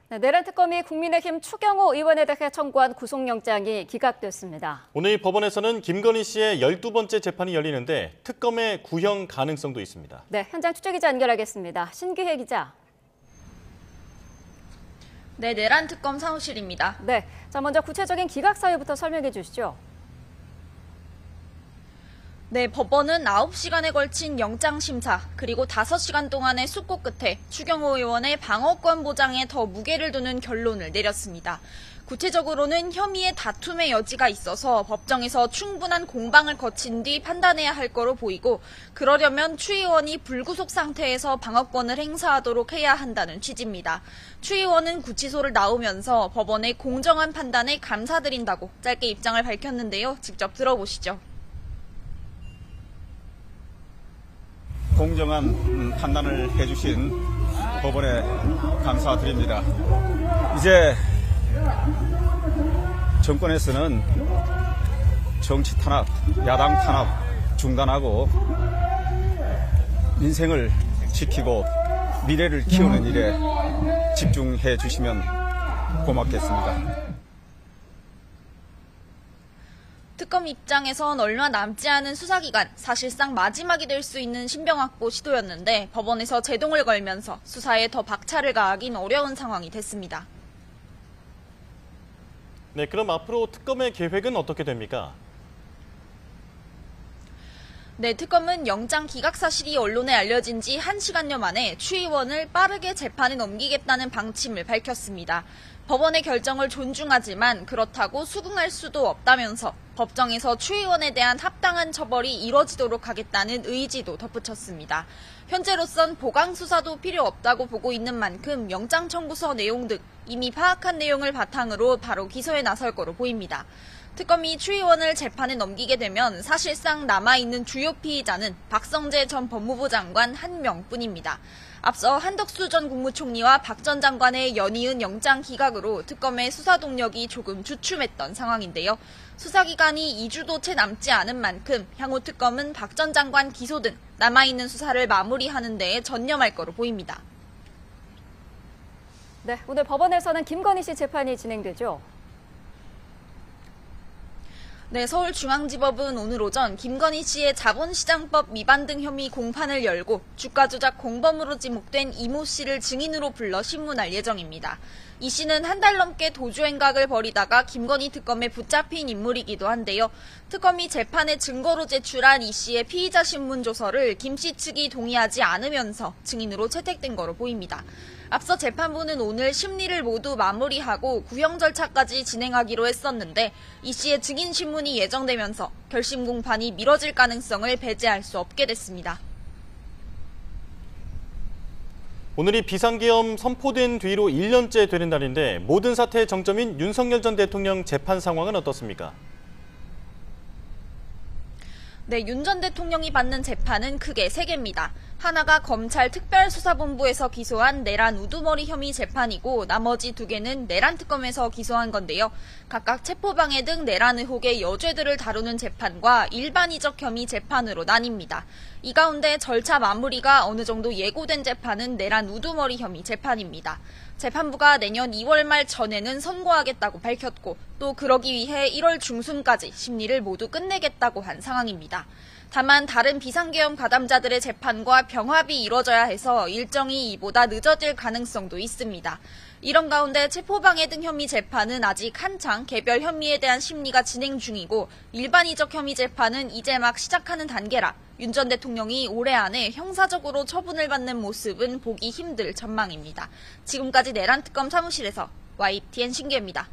네, 내란 특검이 국민의힘 추경호 의원에 대해 청구한 구속영장이 기각됐습니다. 오늘 법원에서는 김건희 씨의 12번째 재판이 열리는데 특검의 구형 가능성도 있습니다. 네, 현장 취재기자 연결하겠습니다. 신기혜 기자. 네, 내란 특검 사무실입니다. 네, 자 먼저 구체적인 기각 사유부터 설명해 주시죠. 네, 법원은 9시간에 걸친 영장심사 그리고 5시간 동안의 숙고 끝에 추경호 의원의 방어권 보장에 더 무게를 두는 결론을 내렸습니다. 구체적으로는 혐의의 다툼의 여지가 있어서 법정에서 충분한 공방을 거친 뒤 판단해야 할 거로 보이고 그러려면 추 의원이 불구속 상태에서 방어권을 행사하도록 해야 한다는 취지입니다. 추 의원은 구치소를 나오면서 법원의 공정한 판단에 감사드린다고 짧게 입장을 밝혔는데요. 직접 들어보시죠. 공정한 판단을 해주신 법원에 감사드립니다. 이제 정권에서는 정치 탄압, 야당 탄압 중단하고 민생을 지키고 미래를 키우는 일에 집중해 주시면 고맙겠습니다. 특검 입장에선 얼마 남지 않은 수사기간, 사실상 마지막이 될 수 있는 신병 확보 시도였는데 법원에서 제동을 걸면서 수사에 더 박차를 가하긴 어려운 상황이 됐습니다. 네, 그럼 앞으로 특검의 계획은 어떻게 됩니까? 네, 특검은 영장 기각 사실이 언론에 알려진 지 1시간여 만에 추 의원을 빠르게 재판에 넘기겠다는 방침을 밝혔습니다. 법원의 결정을 존중하지만 그렇다고 수긍할 수도 없다면서 법정에서 추 의원에 대한 합당한 처벌이 이뤄지도록 하겠다는 의지도 덧붙였습니다. 현재로선 보강 수사도 필요 없다고 보고 있는 만큼 영장 청구서 내용 등 이미 파악한 내용을 바탕으로 바로 기소에 나설 거로 보입니다. 특검이 추 의원을 재판에 넘기게 되면 사실상 남아있는 주요 피의자는 박성재 전 법무부 장관 1명뿐입니다. 앞서 한덕수 전 국무총리와 박 전 장관의 연이은 영장 기각으로 특검의 수사 동력이 조금 주춤했던 상황인데요. 수사기간이 2주도 채 남지 않은 만큼 향후 특검은 박 전 장관 기소 등 남아있는 수사를 마무리하는 데에 전념할 거로 보입니다. 네, 오늘 법원에서는 김건희 씨 재판이 진행되죠. 네, 서울중앙지법은 오늘 오전 김건희 씨의 자본시장법 위반 등 혐의 공판을 열고 주가 조작 공범으로 지목된 이모 씨를 증인으로 불러 신문할 예정입니다. 이 씨는 한 달 넘게 도주 행각을 벌이다가 김건희 특검에 붙잡힌 인물이기도 한데요. 특검이 재판에 증거로 제출한 이 씨의 피의자 신문 조서를 김 씨 측이 동의하지 않으면서 증인으로 채택된 거로 보입니다. 앞서 재판부는 오늘 심리를 모두 마무리하고 구형 절차까지 진행하기로 했었는데 이 씨의 증인 신문이 예정되면서 결심 공판이 미뤄질 가능성을 배제할 수 없게 됐습니다. 오늘이 비상계엄 선포된 뒤로 1년째 되는 날인데 모든 사태의 정점인 윤석열 전 대통령 재판 상황은 어떻습니까? 네, 윤 전 대통령이 받는 재판은 크게 3개입니다. 하나가 검찰 특별수사본부에서 기소한 내란 우두머리 혐의 재판이고 나머지 2개는 내란 특검에서 기소한 건데요. 각각 체포방해 등 내란 의혹의 여죄들을 다루는 재판과 일반 이적 혐의 재판으로 나뉩니다. 이 가운데 절차 마무리가 어느 정도 예고된 재판은 내란 우두머리 혐의 재판입니다. 재판부가 내년 2월 말 전에는 선고하겠다고 밝혔고 또 그러기 위해 1월 중순까지 심리를 모두 끝내겠다고 한 상황입니다. 다만 다른 비상계엄 가담자들의 재판과 병합이 이뤄져야 해서 일정이 이보다 늦어질 가능성도 있습니다. 이런 가운데 체포방해 등 혐의 재판은 아직 한창 개별 혐의에 대한 심리가 진행 중이고 일반 이적 혐의 재판은 이제 막 시작하는 단계라 윤 전 대통령이 올해 안에 형사적으로 처분을 받는 모습은 보기 힘들 전망입니다. 지금까지 내란 특검 사무실에서 YTN 신기혜입니다.